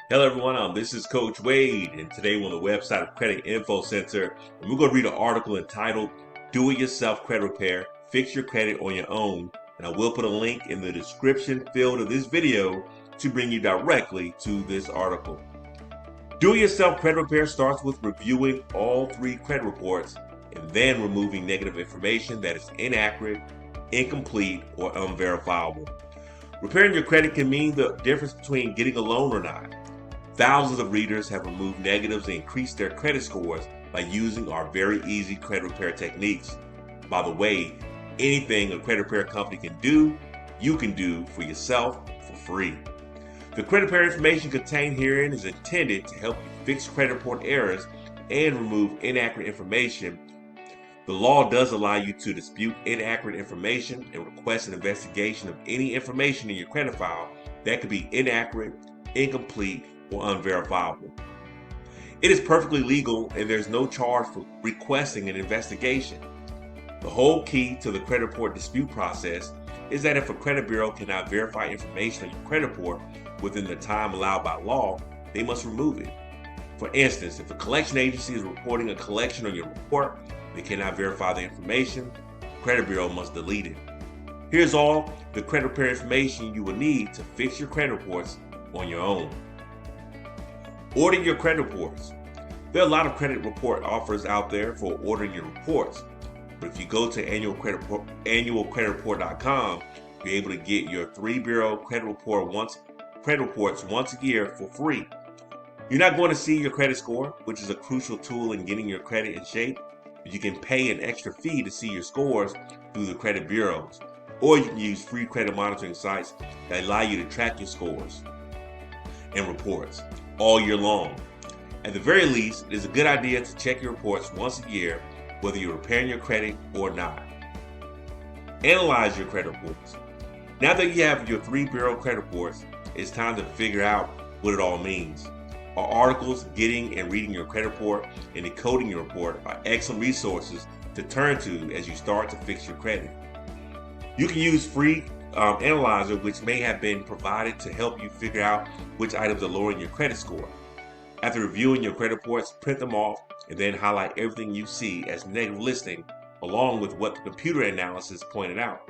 Hello everyone, this is Coach Wade, and today we're on the website of Credit Info Center, and we're going to read an article entitled Do-It-Yourself Credit Repair, Fix Your Credit on Your Own, and I will put a link in the description field of this video to bring you directly to this article. Do-It-Yourself Credit Repair starts with reviewing all 3 credit reports and then removing negative information that is inaccurate, incomplete, or unverifiable. Repairing your credit can mean the difference between getting a loan or not. Thousands of readers have removed negatives and increased their credit scores by using our very easy credit repair techniques. By the way, anything a credit repair company can do, you can do for yourself for free. The credit repair information contained herein is intended to help you fix credit report errors and remove inaccurate information. The law does allow you to dispute inaccurate information and request an investigation of any information in your credit file that could be inaccurate, incomplete, or unverifiable. It is perfectly legal and there's no charge for requesting an investigation. The whole key to the credit report dispute process is that if a credit bureau cannot verify information on your credit report within the time allowed by law, they must remove it. For instance, if a collection agency is reporting a collection on your report, they cannot verify the information, the credit bureau must delete it. Here's all the credit repair information you will need to fix your credit reports on your own. Order your credit reports. There are a lot of credit report offers out there for ordering your reports, but if you go to annualcreditreport.com, you're able to get your 3 bureau credit reports once a year for free. You're not going to see your credit score, which is a crucial tool in getting your credit in shape, but you can pay an extra fee to see your scores through the credit bureaus, or you can use free credit monitoring sites that allow you to track your scores and reports all year long. At the very least, it is a good idea to check your reports once a year, whether you're repairing your credit or not. Analyze your credit reports. Now that you have your 3 bureau credit reports, it's time to figure out what it all means. Our articles, Getting and Reading Your Credit Report, and Decoding Your Report are excellent resources to turn to as you start to fix your credit. You can use free analyzer, which may have been provided to help you figure out which items are lowering your credit score. After reviewing your credit reports, print them off and then highlight everything you see as negative listing along with what the computer analysis pointed out.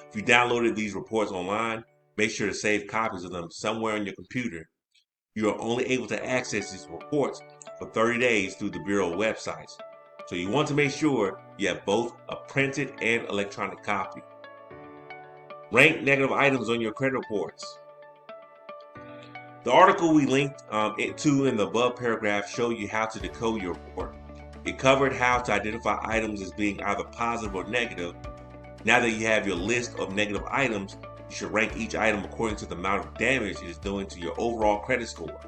If you downloaded these reports online, make sure to save copies of them somewhere on your computer. You are only able to access these reports for 30 days through the Bureau websites, so you want to make sure you have both a printed and electronic copy. Rank negative items on your credit reports. The article we linked to in the above paragraph show you how to decode your report. It covered how to identify items as being either positive or negative. Now that you have your list of negative items, you should rank each item according to the amount of damage it is doing to your overall credit score.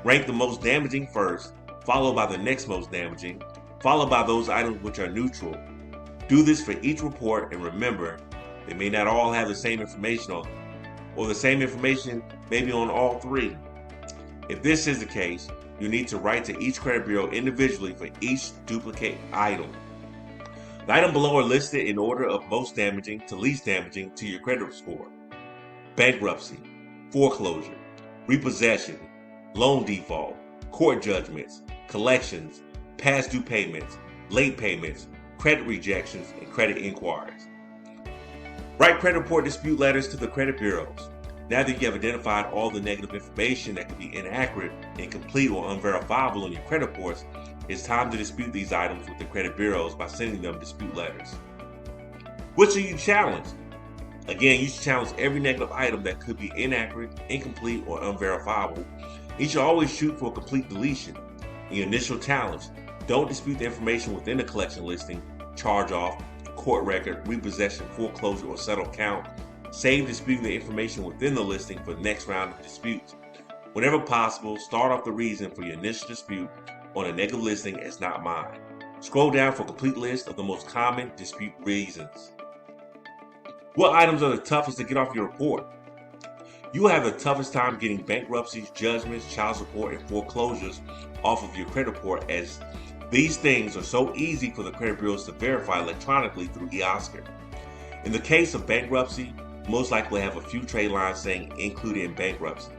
Rank the most damaging first, followed by the next most damaging, followed by those items which are neutral. Do this for each report, and remember, they may not all have the same information on them, or the same information may be on all 3. If this is the case, you need to write to each credit bureau individually for each duplicate item. The items below are listed in order of most damaging to least damaging to your credit score. Bankruptcy, foreclosure, repossession, loan default, court judgments, collections, past due payments, late payments, credit rejections, and credit inquiries. Write credit report dispute letters to the credit bureaus. Now that you have identified all the negative information that could be inaccurate, incomplete, or unverifiable on your credit reports, it's time to dispute these items with the credit bureaus by sending them dispute letters. What should you challenge? Again, you should challenge every negative item that could be inaccurate, incomplete, or unverifiable. You should always shoot for a complete deletion. In your initial challenge, don't dispute the information within the collection listing, charge-off, court record, repossession, foreclosure, or settled count. Save disputing the information within the listing for the next round of disputes. Whenever possible, start off the reason for your initial dispute on a negative listing as not mine. Scroll down for a complete list of the most common dispute reasons. What items are the toughest to get off your report? You will have the toughest time getting bankruptcies, judgments, child support, and foreclosures off of your credit report, as these things are so easy for the credit bureaus to verify electronically through eOscar. In the case of bankruptcy, most likely have a few trade lines saying included in bankruptcy.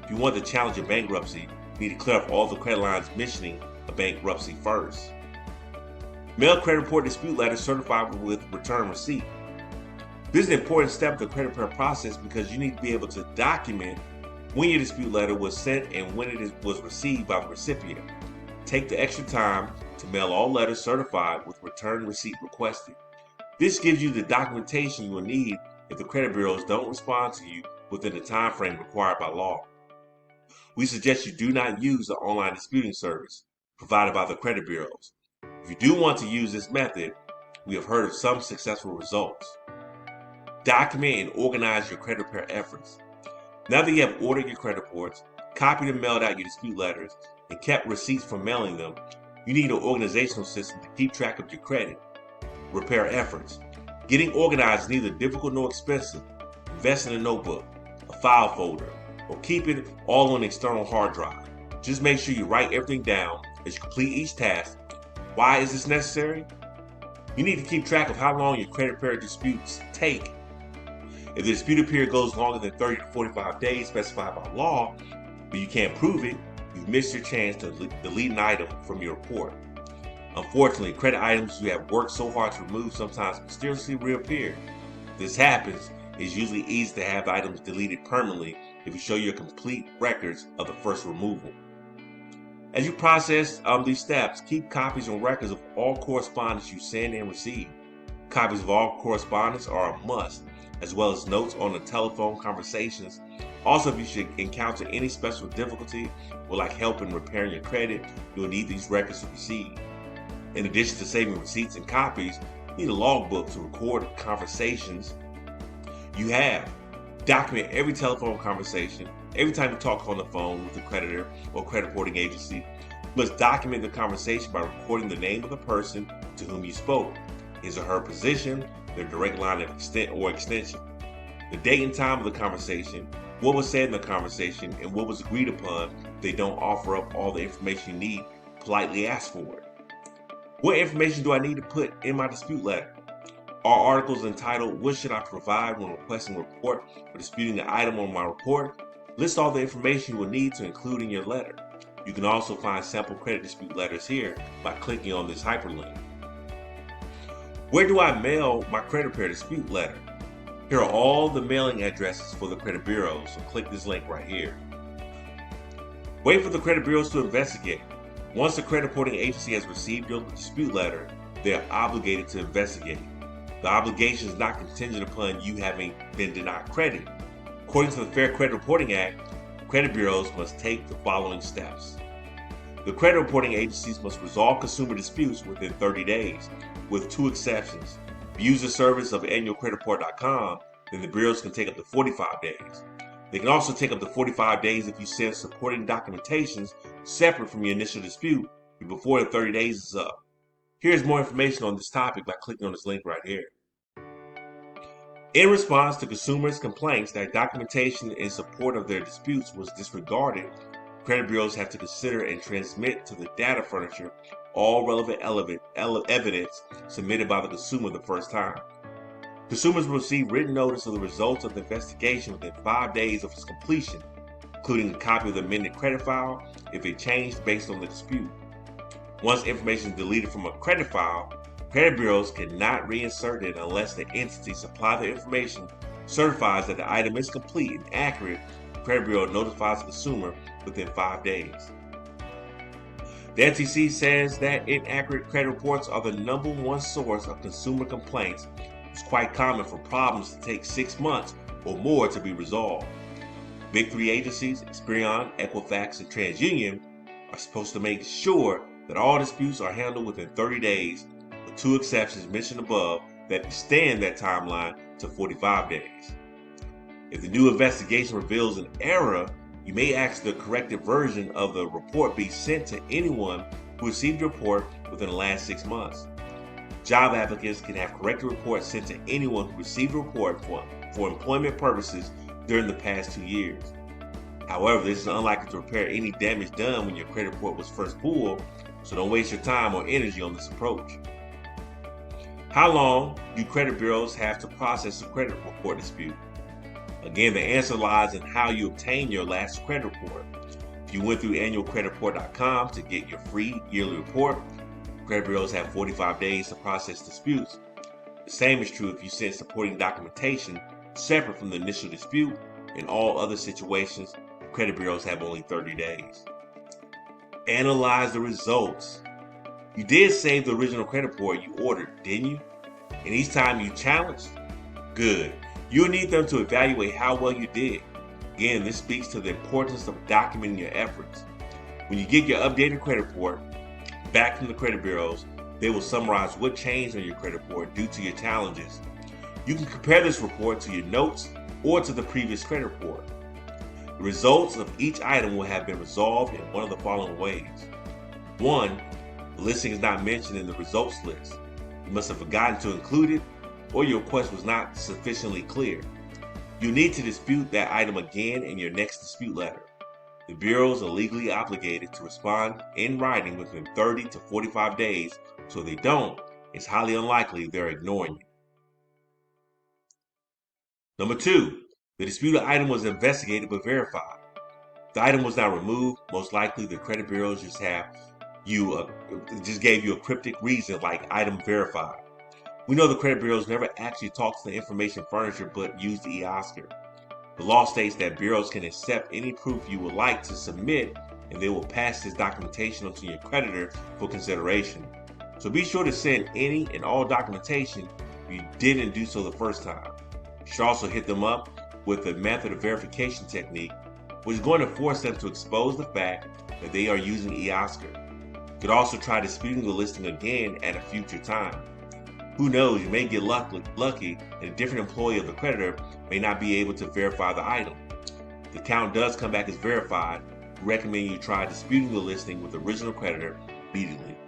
If you want to challenge a bankruptcy, you need to clear up all the credit lines mentioning a bankruptcy first. Mail credit report dispute letter certified with return receipt. This is an important step of the credit repair process because you need to be able to document when your dispute letter was sent and when it was received by the recipient. Take the extra time to mail all letters certified with return receipt requested. This gives you the documentation you will need if the credit bureaus don't respond to you within the time frame required by law. We suggest you do not use the online disputing service provided by the credit bureaus. If you do want to use this method, we have heard of some successful results. Document and organize your credit repair efforts. Now that you have ordered your credit reports, copied and mailed out your dispute letters, and kept receipts from mailing them, you need an organizational system to keep track of your credit repair efforts. Getting organized is neither difficult nor expensive. Invest in a notebook, a file folder, or keep it all on an external hard drive. Just make sure you write everything down as you complete each task. Why is this necessary? You need to keep track of how long your credit repair disputes take. If the disputed period goes longer than 30 to 45 days specified by law, but you can't prove it, you've missed your chance to delete an item from your report. Unfortunately, credit items you have worked so hard to remove sometimes mysteriously reappear. If this happens, it's usually easy to have the items deleted permanently if you show your complete records of the first removal. As you process these steps, keep copies and records of all correspondence you send and receive. Copies of all correspondence are a must, as well as notes on the telephone conversations. Also, if you should encounter any special difficulty or like help in repairing your credit, you'll need these records to proceed. In addition to saving receipts and copies, you need a logbook to record the conversations you have. Document every telephone conversation. Every time you talk on the phone with a creditor or credit reporting agency, you must document the conversation by recording the name of the person to whom you spoke, his or her position, their direct line of extension, the date and time of the conversation, what was said in the conversation, and what was agreed upon. If they don't offer up all the information you need, politely ask for it. What information do I need to put in my dispute letter? Are articles entitled, "What should I provide when requesting a report or disputing the item on my report?" List all the information you will need to include in your letter. You can also find sample credit dispute letters here by clicking on this hyperlink. Where do I mail my credit repair dispute letter? Here are all the mailing addresses for the credit bureaus, so click this link right here. Wait for the credit bureaus to investigate. Once the credit reporting agency has received your dispute letter, they are obligated to investigate. The obligation is not contingent upon you having been denied credit. According to the Fair Credit Reporting Act, credit bureaus must take the following steps. The credit reporting agencies must resolve consumer disputes within 30 days, with two exceptions. If you use the service of annualcreditreport.com, then the bureaus can take up to 45 days. They can also take up to 45 days if you send supporting documentations separate from your initial dispute before the 30 days is up. Here's more information on this topic by clicking on this link right here. In response to consumers' complaints that documentation in support of their disputes was disregarded, credit bureaus have to consider and transmit to the data furniture all relevant evidence submitted by the consumer the first time. Consumers will receive written notice of the results of the investigation within 5 days of its completion, including a copy of the amended credit file if it changed based on the dispute. Once information is deleted from a credit file, credit bureaus cannot reinsert it unless the entity supplying the information certifies that the item is complete and accurate. The credit bureau notifies the consumer within 5 days. The FTC says that inaccurate credit reports are the #1 source of consumer complaints. It's quite common for problems to take 6 months or more to be resolved. Big three agencies, Experian, Equifax, and TransUnion, are supposed to make sure that all disputes are handled within 30 days, with two exceptions mentioned above that extend that timeline to 45 days. If the new investigation reveals an error, you may ask the corrected version of the report be sent to anyone who received your report within the last 6 months. Job applicants can have corrected reports sent to anyone who received a report for employment purposes during the past 2 years. However, this is unlikely to repair any damage done when your credit report was first pulled, so don't waste your time or energy on this approach. How long do credit bureaus have to process a credit report dispute? Again, the answer lies in how you obtain your last credit report. If you went through annualcreditreport.com to get your free yearly report, credit bureaus have 45 days to process disputes. The same is true if you send supporting documentation separate from the initial dispute. In all other situations, credit bureaus have only 30 days. Analyze the results. You did save the original credit report you ordered, didn't you? And each time you challenged? Good. You'll need them to evaluate how well you did. Again, this speaks to the importance of documenting your efforts. When you get your updated credit report back from the credit bureaus, they will summarize what changed on your credit report due to your challenges. You can compare this report to your notes or to the previous credit report. The results of each item will have been resolved in one of the following ways. 1. The listing is not mentioned in the results list. You must have forgotten to include it, or your request was not sufficiently clear. You need to dispute that item again in your next dispute letter. The bureaus are legally obligated to respond in writing within 30 to 45 days, so if they don't, it's highly unlikely they're ignoring you. Number 2, the disputed item was investigated but verified. If the item was not removed, most likely the credit bureaus just gave you a cryptic reason like item verified. We know the credit bureaus never actually talk to the information furniture but use the e-Oscar. The law states that bureaus can accept any proof you would like to submit, and they will pass this documentation on to your creditor for consideration. So be sure to send any and all documentation if you didn't do so the first time. You should also hit them up with the method of verification technique, which is going to force them to expose the fact that they are using e-Oscar. You could also try disputing the listing again at a future time. Who knows, you may get lucky and a different employee of the creditor may not be able to verify the item. If the account does come back as verified, we recommend you try disputing the listing with the original creditor immediately.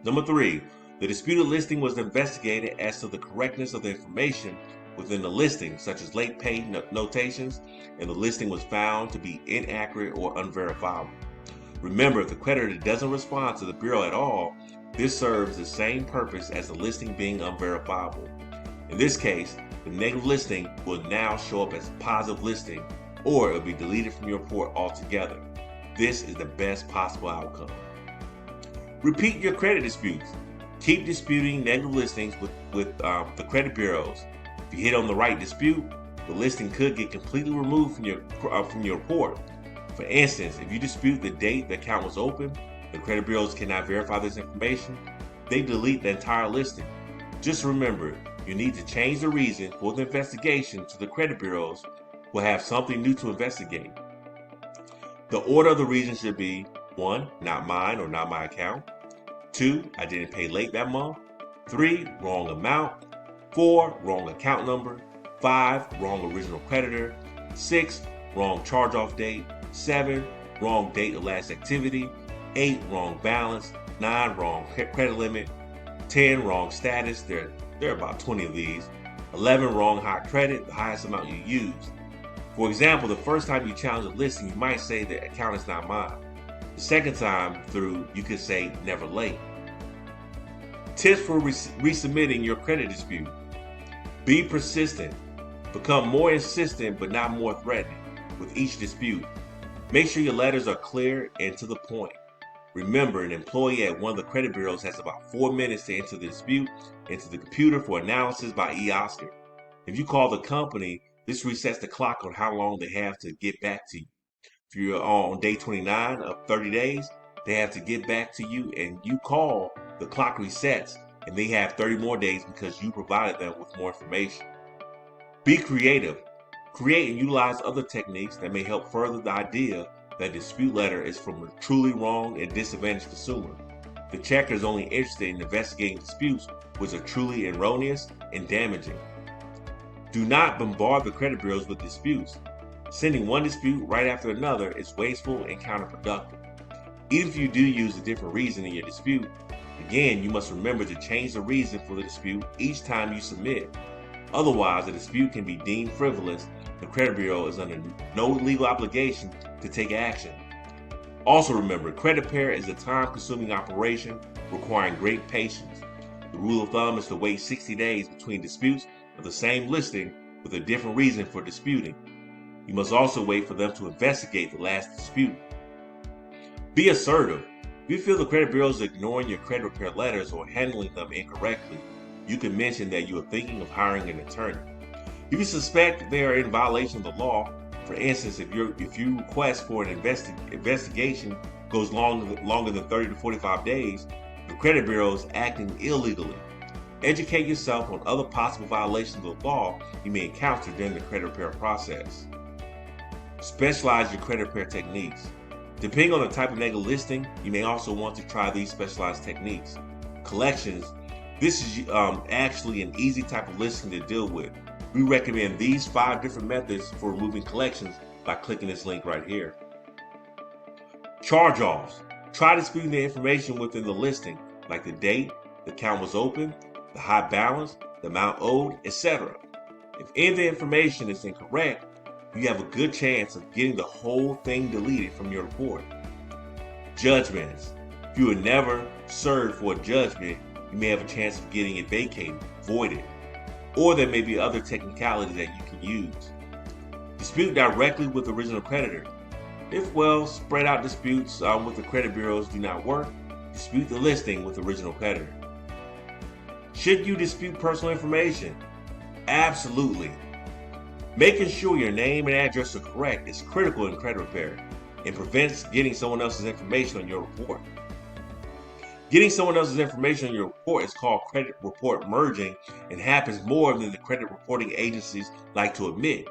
Number 3, the disputed listing was investigated as to the correctness of the information within the listing, such as late pay notations, and the listing was found to be inaccurate or unverifiable. Remember, if the creditor doesn't respond to the bureau at all, this serves the same purpose as the listing being unverifiable. In this case, the negative listing will now show up as a positive listing, or it will be deleted from your report altogether. This is the best possible outcome. Repeat your credit disputes. Keep disputing negative listings with the credit bureaus. If you hit on the right dispute, the listing could get completely removed from your report. For instance, if you dispute the date the account was open, the credit bureaus cannot verify this information, they delete the entire listing. Just remember, you need to change the reason for the investigation to the credit bureaus who have something new to investigate. The order of the reasons should be 1. Not mine or not my account. 2. I didn't pay late that month. 3. Wrong amount. 4. Wrong account number. 5. Wrong original creditor. 6. Wrong charge-off date. 7. Wrong date of last activity. 8. Wrong balance. 9. Wrong credit limit. 10. Wrong status. There are about 20 of these. 11. Wrong high credit, the highest amount you used. For example, the first time you challenge a listing, you might say the account is not mine. The second time through, you could say never late. Tips for resubmitting your credit dispute. Be persistent. Become more insistent but not more threatening with each dispute. Make sure your letters are clear and to the point. Remember, an employee at one of the credit bureaus has about 4 minutes to enter the dispute into the computer for analysis by e-Oscar. If you call the company, this resets the clock on how long they have to get back to you. If you're on day 29 of 30 days, they have to get back to you, and you call, the clock resets, and they have 30 more days because you provided them with more information. Be creative. Create and utilize other techniques that may help further the idea that a dispute letter is from a truly wrong and disadvantaged consumer. The checker is only interested in investigating disputes which are truly erroneous and damaging. Do not bombard the credit bureaus with disputes. Sending one dispute right after another is wasteful and counterproductive. Even if you do use a different reason in your dispute, again, you must remember to change the reason for the dispute each time you submit. Otherwise, the dispute can be deemed frivolous. The credit bureau is under no legal obligation to take action. Also remember, credit repair is a time-consuming operation requiring great patience. The rule of thumb is to wait 60 days between disputes of the same listing with a different reason for disputing. You must also wait for them to investigate the last dispute. Be assertive. If you feel the credit bureau is ignoring your credit repair letters or handling them incorrectly, you can mention that you are thinking of hiring an attorney. If you suspect they are in violation of the law, for instance, if your request for an investigation goes longer than 30 to 45 days, the credit bureau is acting illegally. Educate yourself on other possible violations of the law you may encounter during the credit repair process. Specialize your credit repair techniques. Depending on the type of negative listing, you may also want to try these specialized techniques. Collections. This is actually an easy type of listing to deal with. We recommend these 5 different methods for removing collections by clicking this link right here. Charge-offs. Try disputing the information within the listing, like the date, the account was open, the high balance, the amount owed, etc. If any of the information is incorrect, you have a good chance of getting the whole thing deleted from your report. Judgments. If you were never served for a judgment, you may have a chance of getting it vacated, voided, or there may be other technicalities that you can use. Dispute directly with the original creditor. If spread out disputes with the credit bureaus do not work, dispute the listing with the original creditor. Should you dispute personal information? Absolutely. Making sure your name and address are correct is critical in credit repair and prevents getting someone else's information on your report. Getting someone else's information on your report is called credit report merging and happens more than the credit reporting agencies like to admit.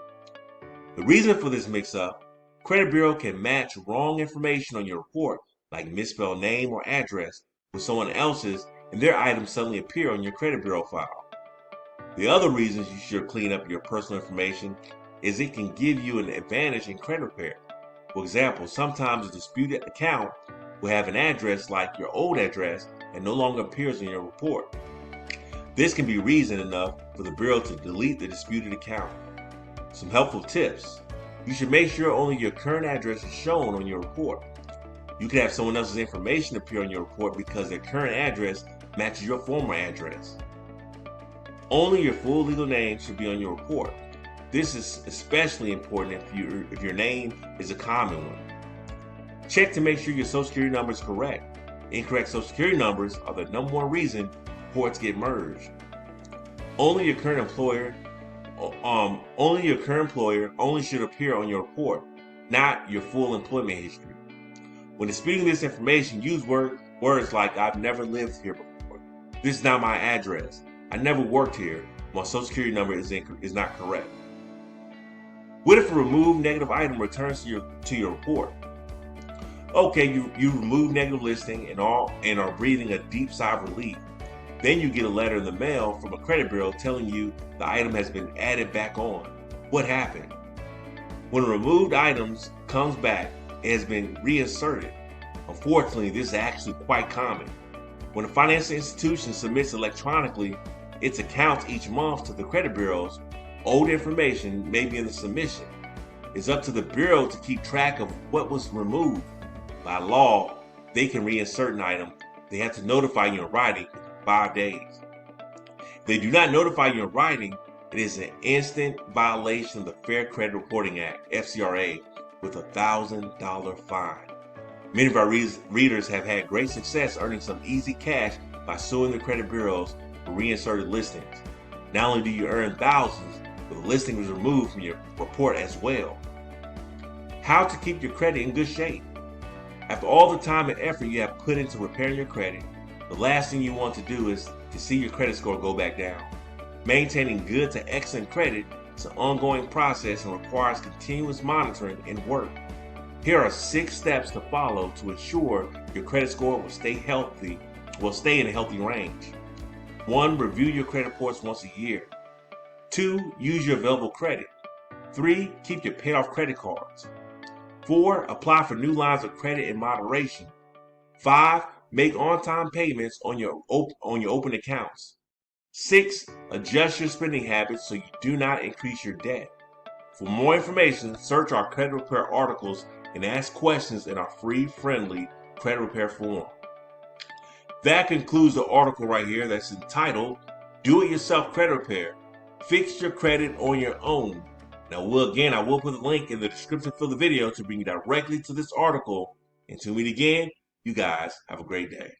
The reason for this mix-up, credit bureau can match wrong information on your report, like misspelled name or address, with someone else's, and their items suddenly appear on your credit bureau file. The other reasons you should clean up your personal information is it can give you an advantage in credit repair. For example, sometimes a disputed account will have an address like your old address and no longer appears in your report. This can be reason enough for the bureau to delete the disputed account. Some helpful tips. You should make sure only your current address is shown on your report. You can have someone else's information appear on your report because their current address matches your former address. Only your full legal name should be on your report. This is especially important if your name is a common one. Check to make sure your Social Security number is correct. Incorrect Social Security numbers are the number one reason reports get merged. Only your current employer only should appear on your report, not your full employment history. When disputing this information, use words like "I've never lived here before," "This is not my address," "I never worked here," "My Social Security number is not correct." What if a removed negative item returns to your report? Okay, you remove negative listing and are breathing a deep sigh of relief. Then you get a letter in the mail from a credit bureau telling you the item has been added back on. What happened? When a removed item comes back, it has been reinserted. Unfortunately, this is actually quite common. When a financial institution submits electronically its accounts each month to the credit bureaus, old information may be in the submission. It's up to the bureau to keep track of what was removed. By law, they can reinsert an item. They have to notify you in writing within 5 days. If they do not notify you in writing, it is an instant violation of the Fair Credit Reporting Act, FCRA, with a $1,000 fine. Many of our readers have had great success earning some easy cash by suing the credit bureaus for reinserted listings. Not only do you earn thousands, but the listing was removed from your report as well. How to keep your credit in good shape. After all the time and effort you have put into repairing your credit, the last thing you want to do is to see your credit score go back down. Maintaining good to excellent credit is an ongoing process and requires continuous monitoring and work. Here are 6 steps to follow to ensure your credit score will stay in a healthy range. 1. Review your credit reports once a year. 2. Use your available credit. 3. Keep your paid off credit cards. 4. Apply for new lines of credit in moderation. 5. Make on-time payments on your open accounts. 6. Adjust your spending habits so you do not increase your debt. For more information, search our credit repair articles and ask questions in our free, friendly credit repair forum. That concludes the article right here that's entitled Do It Yourself Credit Repair. Fix your credit on your own. Now, I will put a link in the description for the video to bring you directly to this article. Until we meet again, you guys have a great day.